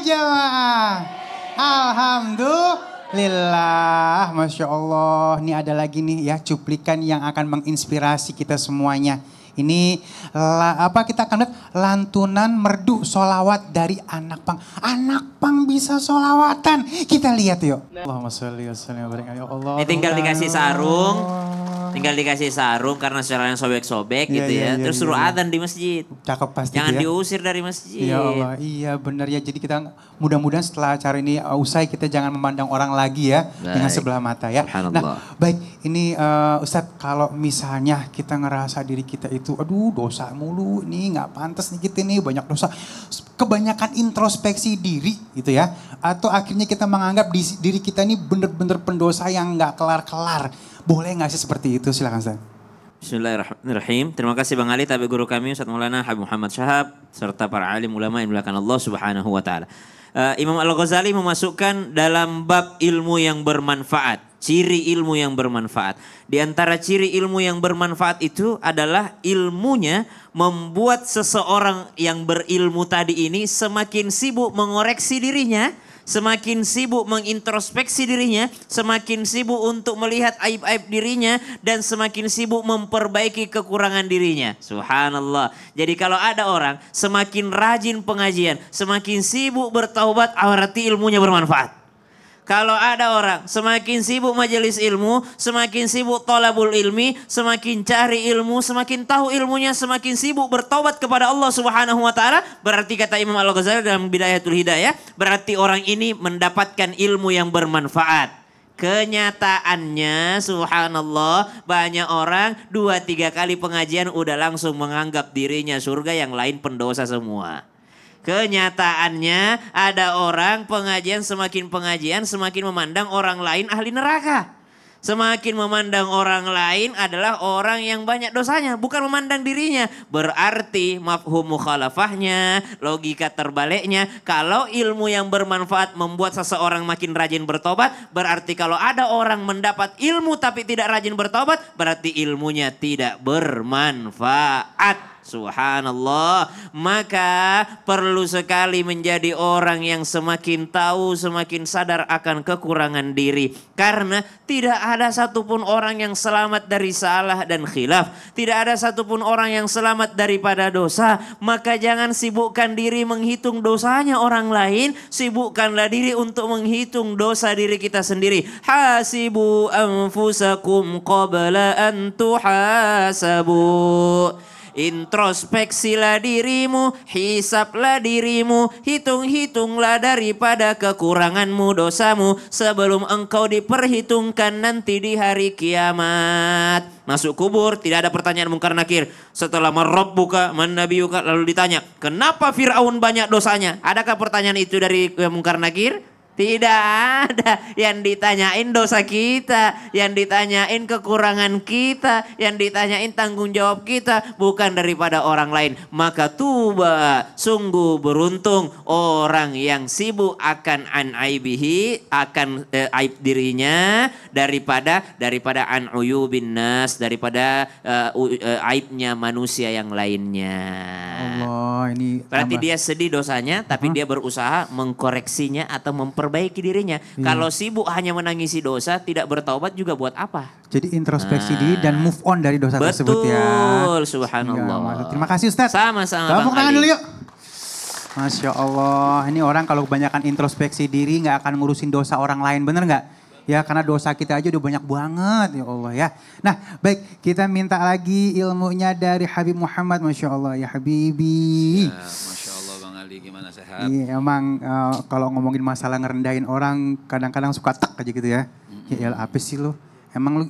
jemaah? Alhamdulillah, Masya Allah. Ini ada lagi nih ya cuplikan yang akan menginspirasi kita semuanya. Ini kita akan lihat lantunan merdu solawat dari anak pang. Anak pang bisa solawatan. Kita lihat yuk. Allahumma sholli wa sallim wa barik ya Allah. Ini tinggal dikasih sarung. Tinggal dikasih sarung karena caranya sobek-sobek gitu ya. Terus suruh adzan di masjid. Cakep pasti. Jangan ya. diusir dari masjid. Ya Allah, iya benar ya. Jadi kita mudah-mudahan setelah acara ini usai kita jangan memandang orang lagi ya. Dengan sebelah mata ya. Nah baik ini Ustadz kalau misalnya kita ngerasa diri kita itu aduh dosa mulu nih nggak pantas nih kita nih banyak dosa. Kebanyakan introspeksi diri gitu ya. Atau akhirnya kita menganggap diri kita ini bener-bener pendosa yang nggak kelar-kelar. Boleh nggak sih seperti itu? Silakan Ustaz. Bismillahirrahmanirrahim. Terima kasih Bang Ali, tabi guru kami Ustaz Maulana Habib Muhammad Syahab serta para alim ulama yang dimuliakan Allah Subhanahu wa taala. Imam Al-Ghazali memasukkan dalam bab ilmu yang bermanfaat, ciri ilmu yang bermanfaat. Di antara ciri ilmu yang bermanfaat itu adalah ilmunya membuat seseorang yang berilmu tadi ini semakin sibuk mengoreksi dirinya, semakin sibuk mengintrospeksi dirinya, semakin sibuk untuk melihat aib-aib dirinya, dan semakin sibuk memperbaiki kekurangan dirinya. Subhanallah. Jadi kalau ada orang semakin rajin pengajian, semakin sibuk bertaubat, berarti ilmunya bermanfaat. Kalau ada orang semakin sibuk majelis ilmu, semakin sibuk thalabul ilmi, semakin cari ilmu, semakin tahu ilmunya, semakin sibuk bertaubat kepada Allah Subhanahu wa taala, berarti kata Imam Al-Ghazali dalam Bidayatul Hidayah, berarti orang ini mendapatkan ilmu yang bermanfaat. Kenyataannya subhanallah banyak orang 2-3 kali pengajian udah langsung menganggap dirinya surga, yang lain pendosa semua. Kenyataannya ada orang pengajian semakin memandang orang lain ahli neraka. Semakin memandang orang lain adalah orang yang banyak dosanya, bukan memandang dirinya. Berarti mafhum mukhalafahnya, logika terbaliknya, kalau ilmu yang bermanfaat membuat seseorang makin rajin bertobat, berarti kalau ada orang mendapat ilmu tapi tidak rajin bertobat, berarti ilmunya tidak bermanfaat. Subhanallah. Maka perlu sekali menjadi orang yang semakin tahu, semakin sadar akan kekurangan diri. Karena tidak ada satupun orang yang selamat dari salah dan khilaf. Tidak ada satupun orang yang selamat daripada dosa. Maka jangan sibukkan diri menghitung dosanya orang lain. Sibukkanlah diri untuk menghitung dosa diri kita sendiri. Hasibu anfusakum qabla an tuhasabu. Introspeksilah dirimu, hisablah dirimu, hitung-hitunglah daripada kekuranganmu, dosamu sebelum engkau diperhitungkan nanti di hari kiamat. Masuk kubur tidak ada pertanyaan mungkar nakir. Setelah marabbuka man nabiyuka lalu ditanya, kenapa Fir'aun banyak dosanya? Adakah pertanyaan itu dari mungkar nakir? Tidak ada. Yang ditanyain dosa kita, yang ditanyain kekurangan kita, yang ditanyain tanggung jawab kita, bukan daripada orang lain. Maka tuba, sungguh beruntung orang yang sibuk akan an aibihi, akan aib dirinya, daripada an uyubin nas, daripada aibnya manusia yang lainnya. Allah, ini berarti dia sedih dosanya, tapi dia berusaha mengkoreksinya atau memperbaiki dirinya. Kalau sibuk hanya menangisi dosa, tidak bertaubat juga buat apa? Jadi introspeksi diri dan move on dari dosa tersebut ya. Betul, subhanallah. Terima kasih Ustaz. Sama-sama. Tepuk tangan dulu yuk. Masya Allah, ini orang kalau kebanyakan introspeksi diri nggak akan ngurusin dosa orang lain, bener nggak? Ya karena dosa kita aja udah banyak banget ya Allah ya. Nah baik kita minta lagi ilmunya dari Habib Muhammad. Masya Allah ya Habibi. Ya, Masya Allah Bang Ali gimana sehat? Iya emang kalau ngomongin masalah ngerendahin orang kadang-kadang suka tak aja gitu ya. Ya apa sih lu? Emang lu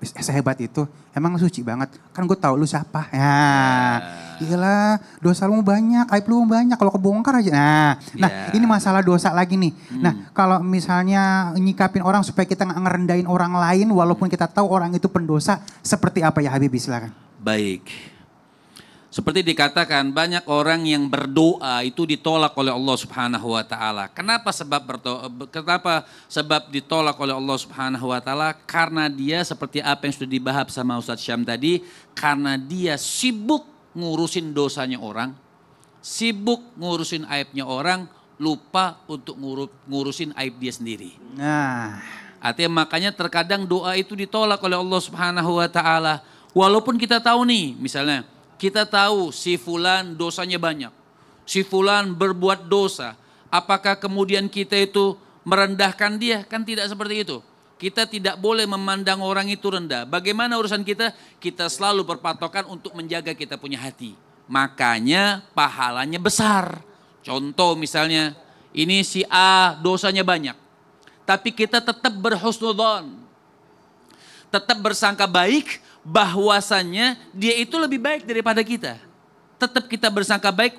sehebat itu? Emang lu suci banget? Kan gue tahu lu siapa. Ya, iyalah dosa lu banyak, aib lu banyak. Kalau kebongkar aja. Nah ini masalah dosa lagi nih. Nah kalau misalnya nyikapin orang supaya kita nggak ngerendahin orang lain walaupun kita tahu orang itu pendosa, seperti apa ya Habibie silakan. Baik. Seperti dikatakan banyak orang yang berdoa itu ditolak oleh Allah Subhanahu wa taala. Kenapa sebab ditolak oleh Allah Subhanahu wa taala? Karena dia seperti apa yang sudah dibahas sama Ustadz Syam tadi, karena dia sibuk ngurusin dosanya orang, sibuk ngurusin aibnya orang, lupa untuk ngurusin aib dia sendiri. Nah, Artinya makanya terkadang doa itu ditolak oleh Allah Subhanahu wa taala. Walaupun kita tahu nih, misalnya kita tahu si fulan dosanya banyak. Si fulan berbuat dosa. Apakah kemudian kita itu merendahkan dia? Kan tidak seperti itu. Kita tidak boleh memandang orang itu rendah. Bagaimana urusan kita? Kita selalu berpatokan untuk menjaga kita punya hati. Makanya pahalanya besar. Contoh misalnya, ini si A dosanya banyak. Tapi kita tetap berhusnudzon. Tetap bersangka baik bahwasannya dia itu lebih baik daripada kita. Tetap kita bersangka baik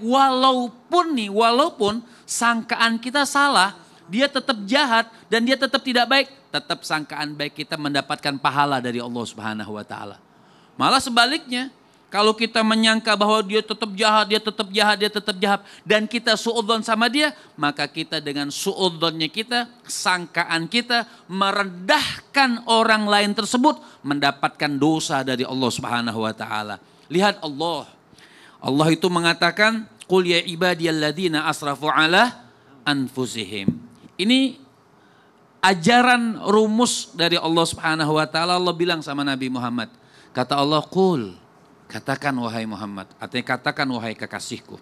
walaupun sangkaan kita salah, dia tetap jahat dan dia tetap tidak baik. Tetap sangkaan baik kita mendapatkan pahala dari Allah Subhanahu wa taala. Malah sebaliknya, kalau kita menyangka bahwa dia tetap jahat, dia tetap jahat, dia tetap jahat, dan kita suudzon sama dia, maka kita dengan suudzonnya kita, sangkaan kita, merendahkan orang lain tersebut, mendapatkan dosa dari Allah Subhanahu wa taala. Lihat Allah itu mengatakan, "Qul ya ibadiyalladzina asrafu ala anfusihim." Ini ajaran rumus dari Allah Subhanahu wa taala. Allah bilang sama Nabi Muhammad, kata Allah, "Qul," katakan wahai Muhammad, artinya katakan wahai kekasihku.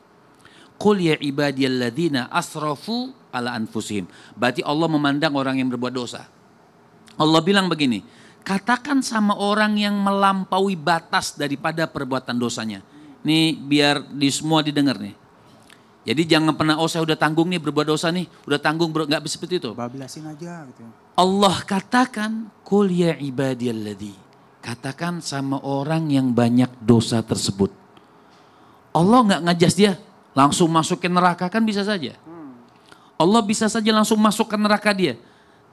Qul ya ibadiyalladzina asrafu ala anfusihim. Berarti Allah memandang orang yang berbuat dosa. Allah bilang begini, katakan sama orang yang melampaui batas daripada perbuatan dosanya. Ini biar di semua didengar nih. Jadi jangan pernah, saya udah tanggung nih berbuat dosa nih, udah tanggung, nggak bisa seperti itu. bablasin aja gitu. Allah katakan, qul ya ibadiyalladzi. Katakan sama orang yang banyak dosa tersebut. Allah nggak ngajas dia langsung masukin neraka, kan bisa saja. Allah bisa saja langsung masuk ke neraka dia.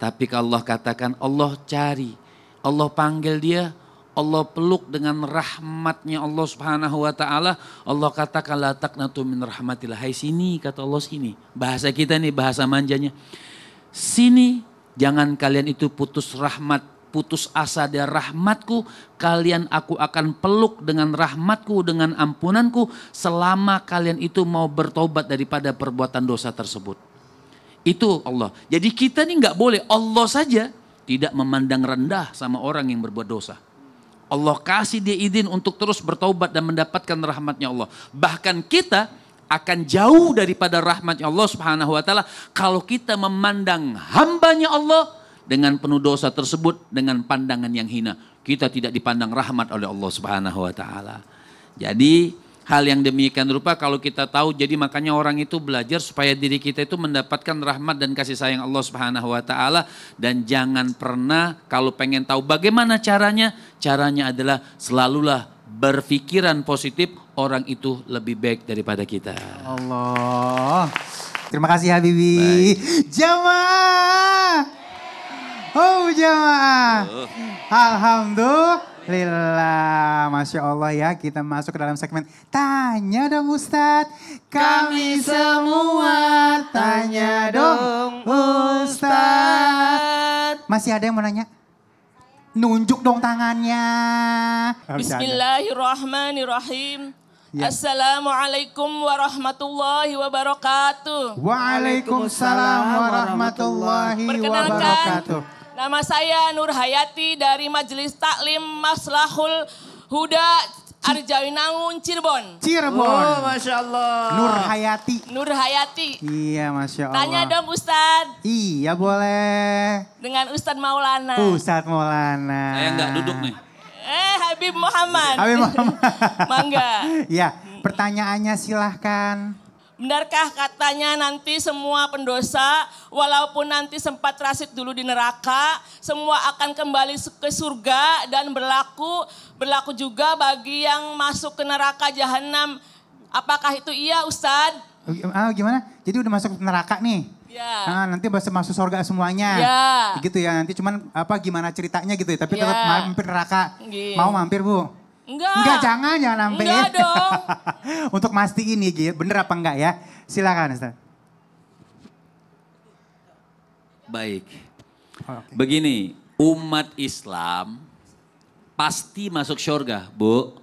Tapi kalau Allah katakan, Allah cari, Allah panggil dia, Allah peluk dengan rahmatnya Allah Subhanahu wa taala. Allah katakan, la taqnatu min rahmatillah. Hai sini, kata Allah sini. Bahasa kita nih, bahasa manjanya. Sini, jangan kalian itu putus rahmat, putus asa dari rahmatku, kalian aku akan peluk dengan rahmatku, dengan ampunanku, selama kalian itu mau bertobat daripada perbuatan dosa tersebut. Itu Allah. Jadi kita nih nggak boleh, Allah saja tidak memandang rendah sama orang yang berbuat dosa. Allah kasih dia izin untuk terus bertobat dan mendapatkan rahmatnya Allah. Bahkan kita akan jauh daripada rahmatnya Allah Subhanahu wa taala kalau kita memandang hambanya Allah dengan penuh dosa tersebut dengan pandangan yang hina. Kita tidak dipandang rahmat oleh Allah Subhanahu wa taala. Jadi hal yang demikian rupa kalau kita tahu, jadi makanya orang itu belajar supaya diri kita itu mendapatkan rahmat dan kasih sayang Allah Subhanahu wa taala, dan jangan pernah kalau pengen tahu bagaimana caranya adalah selalulah berpikiran positif, orang itu lebih baik daripada kita. Allah. Terima kasih Habibi. Jamaah. Oh jamaah, alhamdulillah, Masya Allah ya, kita masuk ke dalam segmen Tanya Dong Ustadz. Kami semua tanya dong Ustadz. Masih ada yang mau nanya? Nunjuk dong tangannya. Bismillahirrahmanirrahim. Ya. Assalamualaikum warahmatullahi wabarakatuh. Waalaikumsalam warahmatullahi wabarakatuh. Nama saya Nur Hayati dari Majelis Taklim Maslahul Huda Arjawinangun Cirebon. Oh, Masya Allah. Nur Hayati. Iya, Masya Allah. Tanya dong Ustadz. Iya, boleh. Dengan Ustadz Maulana. Ustadz Maulana. Saya nggak duduk nih. Habib Muhammad. Mangga. Ya, pertanyaannya silahkan. Benarkah katanya nanti semua pendosa, walaupun nanti sempat transit dulu di neraka, semua akan kembali ke surga dan berlaku juga bagi yang masuk ke neraka jahanam. Apakah itu iya Ustadz? Gimana? Jadi udah masuk ke neraka nih? Ya. Nah, nanti masuk surga semuanya. Ya. Gitu ya, nanti cuman gimana ceritanya gitu ya, tapi tetap mampir neraka. Gitu. Mau mampir Bu? Enggak, jangan mampir. Enggak dong. Untuk mastiin nih, bener apa enggak ya? Silakan Ustaz. Baik. Begini, umat Islam pasti masuk surga, Bu.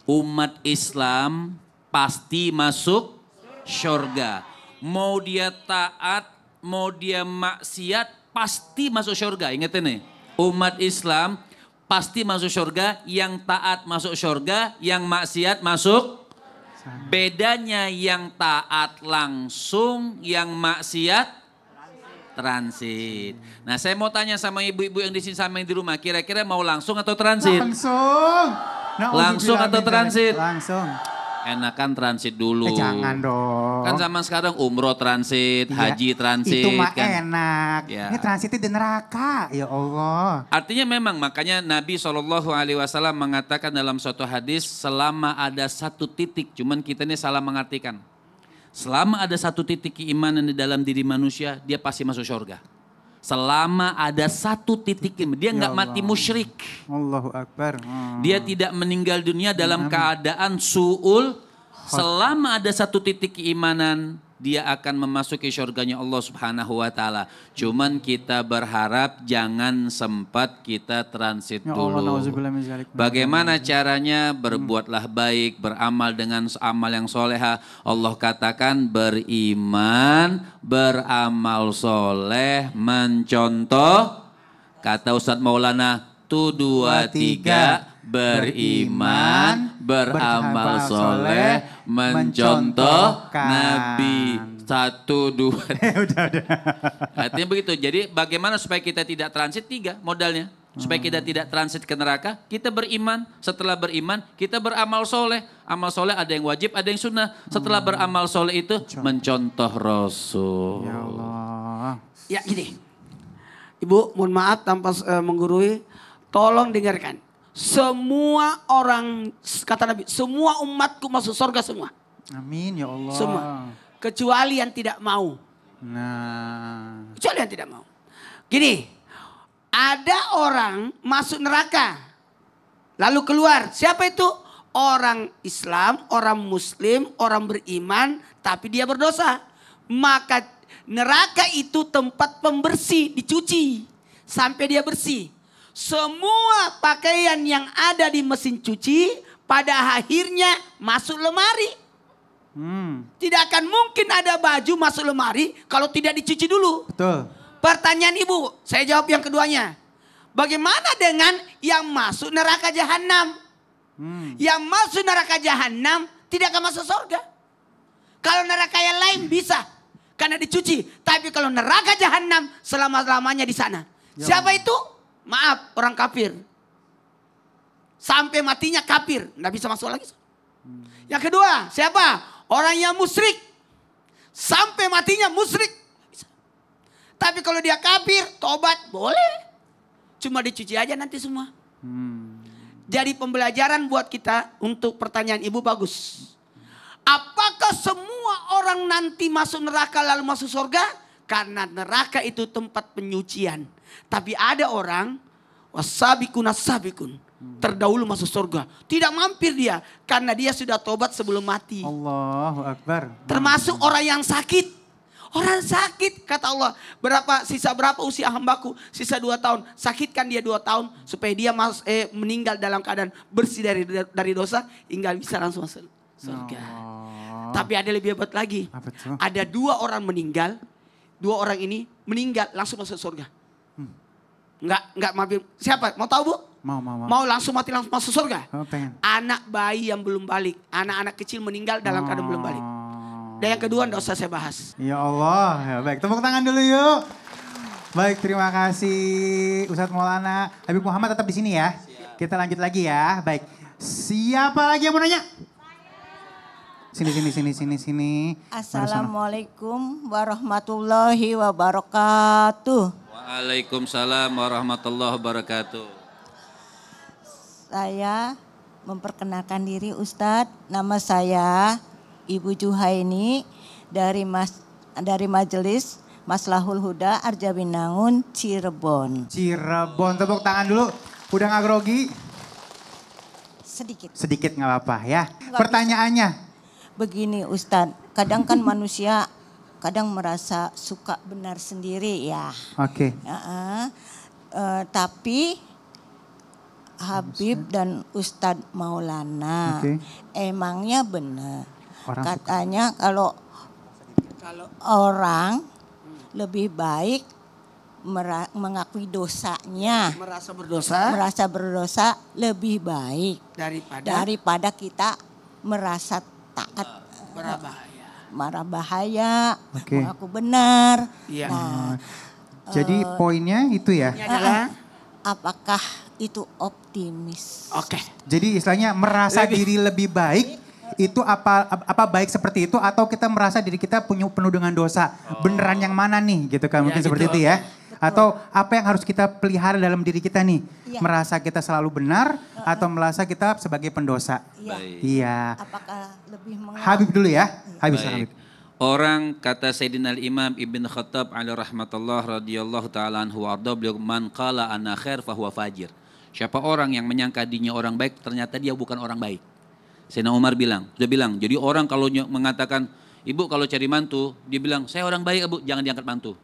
Umat Islam pasti masuk surga. mau dia taat, mau dia maksiat, pasti masuk surga. Ingat ini, umat Islam pasti masuk surga, yang taat masuk surga, yang maksiat masuk. Bedanya yang taat langsung, yang maksiat transit. Nah, saya mau tanya sama ibu-ibu yang di sini sama yang di rumah, kira-kira mau langsung atau transit? Langsung. Langsung atau transit? Langsung. Enakan transit dulu. Jangan dong. Kan zaman sekarang umroh transit, Iya, haji transit. itu mah kan. enak. Ya. Ini transitnya di neraka. Ya Allah. Artinya memang makanya Nabi SAW mengatakan dalam suatu hadis, selama ada satu titik, cuman kita ini salah mengartikan. Selama ada satu titik keimanan di dalam diri manusia, dia pasti masuk surga. Selama ada satu titik, dia nggak mati musyrik. Allahu Akbar. Dia tidak meninggal dunia dalam keadaan su'ul. Selama ada satu titik keimanan, dia akan memasuki surganya Allah Subhanahu wa taala. Cuman kita berharap jangan sempat kita transit dulu. Bagaimana caranya? Berbuatlah baik, beramal dengan amal yang soleha. Allah katakan beriman, beramal soleh, mencontoh. Kata Ustadz Maulana, 2, 3, beriman, beramal soleh, mencontoh Nabi. 1, 2. Udah. Artinya begitu. Jadi bagaimana supaya kita tidak transit? 3 modalnya. Supaya kita tidak transit ke neraka, kita beriman. Setelah beriman, kita beramal soleh. Amal soleh ada yang wajib, ada yang sunnah. Setelah beramal soleh itu mencontoh Rasul. Ya Allah. Ya gini, Ibu mohon maaf tanpa menggurui, tolong dengarkan. Semua orang, kata Nabi, semua umatku masuk surga semua. Amin ya Allah. Semua. Kecuali yang tidak mau. Nah. Kecuali yang tidak mau. Gini, ada orang masuk neraka. Lalu keluar. Siapa itu? Orang Islam, orang Muslim, orang beriman, tapi dia berdosa. Maka neraka itu tempat pembersih, dicuci. Sampai dia bersih. Semua pakaian yang ada di mesin cuci pada akhirnya masuk lemari. Tidak akan mungkin ada baju masuk lemari kalau tidak dicuci dulu. Betul. Pertanyaan ibu, saya jawab yang keduanya. Bagaimana dengan yang masuk neraka jahanam? Yang masuk neraka jahanam tidak akan masuk surga. Kalau neraka yang lain bisa karena dicuci. Tapi kalau neraka jahanam selama-lamanya di sana. Ya Siapa itu? Maaf, orang kafir. Sampai matinya kafir, nggak bisa masuk lagi. Yang kedua, siapa? Orang yang musyrik. Sampai matinya musyrik. Tapi kalau dia kafir, tobat boleh. Cuma dicuci aja nanti semua. Jadi pembelajaran buat kita untuk pertanyaan ibu bagus. Apakah semua orang nanti masuk neraka lalu masuk surga? Karena neraka itu tempat penyucian. Tapi ada orang wasabikun as-sabikun, terdahulu masuk surga. Tidak mampir dia karena dia sudah tobat sebelum mati. Allahu Akbar. Termasuk orang yang sakit. Orang sakit kata Allah, sisa berapa usia hambaku? Sisa 2 tahun. Sakitkan dia 2 tahun supaya dia meninggal dalam keadaan bersih dari dosa hingga bisa langsung masuk surga. Tapi ada lebih hebat lagi. Ada 2 orang meninggal. 2 orang ini meninggal langsung masuk surga. Enggak mampir. Siapa? Mau tahu Bu? Mau langsung mati langsung masuk surga? Pengen. Anak bayi yang belum balik. Anak-anak kecil meninggal dalam keadaan belum balik. Dan yang kedua enggak usah saya bahas. Ya Allah. Ya, baik, tepuk tangan dulu yuk. Baik, terima kasih Ustadz Maulana. Habib Muhammad tetap di sini ya. Kita lanjut lagi ya. Baik. Siapa lagi yang mau nanya? Sini. Assalamualaikum warahmatullahi wabarakatuh. Waalaikumsalam warahmatullahi wabarakatuh. Saya memperkenalkan diri Ustadz. Nama saya Ibu Juhaini dari Majelis Maslahul Huda Arjabinangun Cirebon. Tepuk tangan dulu. Udah gak grogi? Sedikit gak apa-apa ya. Pertanyaannya. Begini Ustadz, kadang kan manusia kadang merasa suka benar sendiri ya. Oke. Tapi Habib dan Ustadz Maulana emangnya benar. Katanya kalau Kalau orang lebih baik mengakui dosanya. Merasa berdosa lebih baik daripada kita merasa taat. Marah bahaya, mengaku benar. Iya. Nah, jadi poinnya itu ya. Apakah itu optimis? Oke. Jadi istilahnya merasa diri lebih baik itu apa baik seperti itu atau kita merasa diri kita penuh dengan dosa. Beneran yang mana nih gitu kan mungkin seperti itu ya. Atau apa yang harus kita pelihara dalam diri kita nih? Merasa kita selalu benar atau merasa kita sebagai pendosa? Iya. Apakah lebih Habib dulu ya. Habib. Orang kata Sayyidina Imam Ibn Khattab alaihi rahmatullah radhiyallahu taala anhu warda beliau man qala ana khair fahuwa fajir. Siapa orang yang menyangka dirinya orang baik ternyata dia bukan orang baik. Sayyidina Umar sudah bilang, jadi orang kalau mengatakan, ibu kalau cari mantu, dia bilang, saya orang baik ibu, jangan diangkat mantu.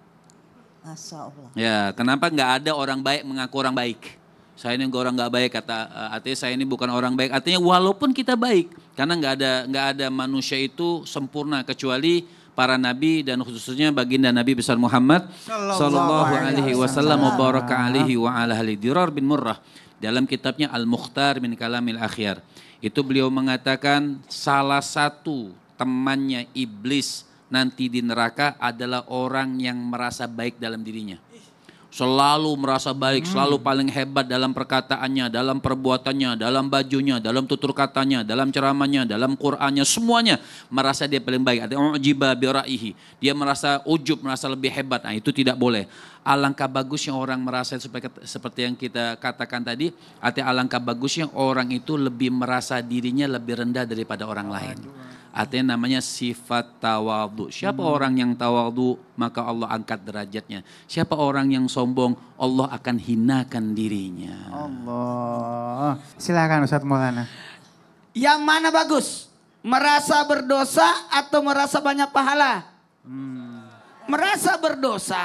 Masya Allah. Ya, kenapa nggak ada orang baik mengaku orang baik? Saya ini orang nggak baik, artinya saya ini bukan orang baik. Artinya walaupun kita baik, karena nggak ada manusia itu sempurna kecuali para nabi dan khususnya baginda Nabi besar Muhammad sallallahu alaihi wasallam wa baraka alaihi wa ala alihi. Dirar bin Murrah dalam kitabnya Al-Mukhtar min Kalamil Akhyar. Itu beliau mengatakan salah satu temannya iblis nanti di neraka adalah orang yang merasa baik dalam dirinya. Selalu merasa baik, selalu paling hebat dalam perkataannya, dalam perbuatannya, dalam bajunya, dalam tutur katanya, dalam ceramahnya, dalam Qur'annya, semuanya merasa dia paling baik. Artinya ujiba biraihi. Dia merasa ujub, merasa lebih hebat. Nah, itu tidak boleh. Alangkah bagusnya orang merasa seperti yang kita katakan tadi. Artinya alangkah bagusnya orang itu lebih merasa dirinya lebih rendah daripada orang lain. Artinya namanya sifat tawadhu. Siapa orang yang tawadhu maka Allah angkat derajatnya. Siapa orang yang sombong Allah akan hinakan dirinya. Allah. Silakan Ustaz Maulana. Yang mana bagus? Merasa berdosa atau merasa banyak pahala? Merasa berdosa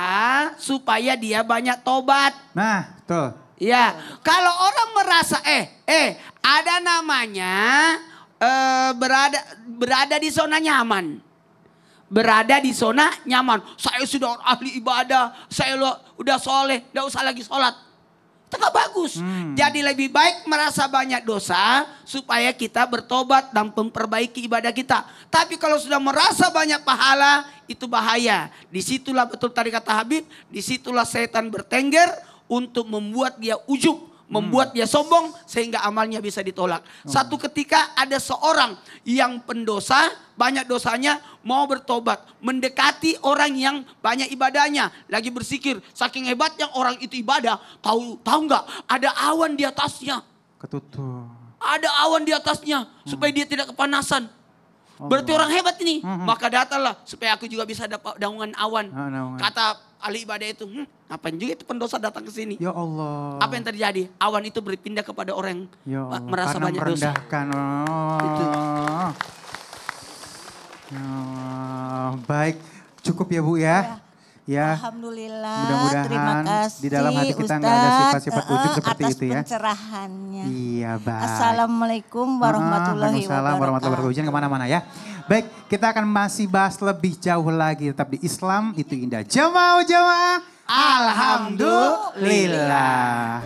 supaya dia banyak tobat. Nah, betul. Ya, kalau orang merasa ada namanya berada di zona nyaman. Berada di zona nyaman. Saya sudah ahli ibadah, saya udah soleh, gak usah lagi sholat. Itu gak bagus. Jadi lebih baik merasa banyak dosa supaya kita bertobat dan memperbaiki ibadah kita. Tapi kalau sudah merasa banyak pahala, itu bahaya. Disitulah betul tadi kata Habib, disitulah setan bertengger untuk membuat dia ujub. Membuat dia sombong sehingga amalnya bisa ditolak. Satu ketika ada seorang yang pendosa, banyak dosanya, mau bertobat. Mendekati orang yang banyak ibadahnya, lagi berzikir. Saking hebatnya orang itu ibadah, tahu nggak? Ada awan di atasnya. Ketutup. Ada awan di atasnya supaya dia tidak kepanasan. Berarti orang hebat ini. Maka datanglah supaya aku juga bisa dapat naungan awan. Kata ahli ibadah itu, ngapain juga itu pendosa datang ke sini? Ya Allah. Apa yang terjadi? Awan itu berpindah kepada orang yang merasa banyak dosa. Merendahkan. Itu. Baik, cukup ya Bu ya. Ya. Alhamdulillah. Mudah-mudahan terima kasih, di dalam hati kita nggak ada sifat-sifat ujub seperti atas itu ya. Pencerahannya. Iya, baik. Assalamualaikum warahmatullahi wabarakatuh. Warahmatullahi wabarakatuh. Jangan kemana-mana ya. Baik, kita akan masih bahas lebih jauh lagi. Tetap di Islam itu indah. Jamaah. Alhamdulillah.